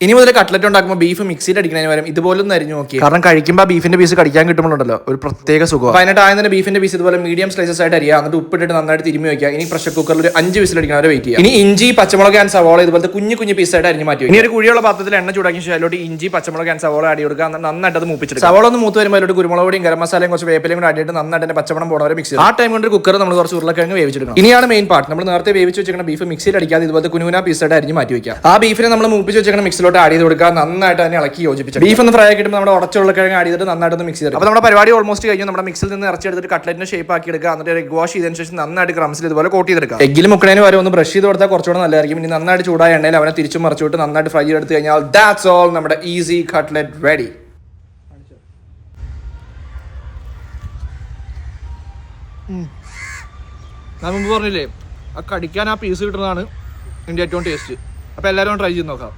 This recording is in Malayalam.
ഇനി മുതൽ കട്ട്ലറ്റ് ഉണ്ടാക്കുമ്പോൾ ബീഫ് മിക്സിയിൽ അടിക്കുന്നതിന് പകരം ഇതുപോലൊന്നും അരിഞ്ഞു നോക്കി, കാരണം കഴിക്കുമ്പോൾ ബീഫിന്റെ പീസ് കടിക്കാൻ കിട്ടുമ്പോഴല്ലോ ഒരു പ്രത്യേക സുഖം. അതിനായിട്ട് ആദ്യം തന്നെ ബീഫിന്റെ പീസ് ഇതുപോലെ മീഡിയം സ്ലൈസസ് ആയിട്ട് അരിയാ, എന്നിട്ട് ഉപ്പിട്ടിട്ട് നന്നായിട്ട് തിരുമ്മി വയ്ക്കുക. ഇനി പ്രഷർ കുക്കറിൽ ഒരു 5 വിസിൽ അടിക്കാൻ വരെ വെയിറ്റ് ചെയ്യുക. ഇനി ഇഞ്ചി, പച്ചമുളക് ആൻഡ് സവോള ഇതുപോലത്തെ കുഞ്ഞു കുഞ്ഞു പീസായിട്ട് അരിഞ്ഞ് മാറ്റി. ഇനി ഒരു കുഴിയുള്ള പാത്രത്തിൽ എണ്ണ ചൂടാക്കിയ ശേഷം അതിലോട്ട് ഇഞ്ചി, പച്ചമുളക് ആൻഡ് സവോള ആഡ് കൊടുക്കുക. നന്നായിട്ട് അത് മൂപ്പിച്ചിട്ട് സവോള ഒന്ന് മൂത്ത് വരുമ്പോൾ അതിലോട്ട് കുരുമുളക് പൊടിയും ഗരം മസാലയും കുറച്ച് വേപ്പിലയും കൂടി ആഡിയിട്ട് നന്നായിട്ട് തന്നെ പച്ചമണം പോണവരെ മിക്സ് ചെയ്യും. ആ ടൈം കൊണ്ട് കുക്കർ നമ്മൾ കുറച്ച് ഉരുളക്കിഴങ്ങ് വേവിച്ചെടുക്കണം. ഇനിയാണ് മെയിൻ പാർട്ട്. നമ്മൾ നേരത്തെ വേവിച്ച് വെച്ചിരിക്കുന്ന ബീഫ് മിക്സിയിൽ അടിക്കാതെ ഇതുപോലത്തെ കുനുകുന പീസായിട്ട് അരിഞ്ഞ് മാറ്റി വയ്ക്കുക. ആ ബീഫിനെ നമ്മൾ മൂപ്പിച്ച് വെച്ചിരിക്കുന്ന മിക്സിലോട്ട് ആഡ് ചെയ്ത് കൊടുക്കുക. നന്നായിട്ട് തന്നെ ഇളക്കി യോജിപ്പിച്ചു. ബീഫ് ഒന്ന് ഫ്രൈ ആക്കിയിട്ട് നമ്മുടെ ഉടച്ചുള്ള കിഴങ്ങ് ആഡ് ചെയ്തിട്ട് നന്നായിട്ട് മിക്സ് ചെയ്ത്. അപ്പോൾ നമ്മുടെ പരിപാടി ഓൾമോസ്റ്റ് കഴിഞ്ഞു. നമ്മുടെ മിക്സിൽ നിന്ന് ഇറച്ചി എടുത്തിട്ട് കട്ട്ലറ്റിന്റെ ഷേപ്പ് ആക്കി എടുക്കുക. എന്നിട്ട് എഗ് വാഷ് ചെയ്തതിന് ശേഷം നന്നായിട്ട് ക്രംസിൽ ഇതുപോലെ കോട്ട് ചെയ്തെടുക്കുക. എഗ്ഗിൽ മുക്കണേന് വരെ ഒന്ന് ബ്രഷ് ചെയ്ത് കൊടുത്താൽ കുറച്ചുകൂടെ നല്ലതായിരിക്കും. ഇനി നന്നായിട്ട് ചൂടായ എണ്ണയിൽ അവനെ തിരിച്ചും മറിച്ചിട്ട് നന്നായിട്ട് ഫ്രൈ ചെയ്തെടുത്ത് കഴിഞ്ഞാൽ ദാറ്റ്സ് ഓൾ, നമ്മുടെ ഈസി കട്ട്ലറ്റ് റെഡി. ഞാൻ മുമ്പ് പറഞ്ഞില്ലേ, ആ കടിക്കാൻ ആ പീസ് കിട്ടുന്നതാണ് ഇതിൻ്റെ ഏറ്റവും ടേസ്റ്റ്. അപ്പോൾ എല്ലാവരും ട്രൈ ചെയ്ത് നോക്കാം.